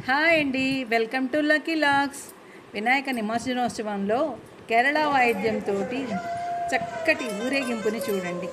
Hi అండి, welcome to lucky logs. Vinayaka నిమజ్జనోత్సవంలో కేరళ వాయిద్యంతో చక్కటి ఊరేగింపుని చూడండి.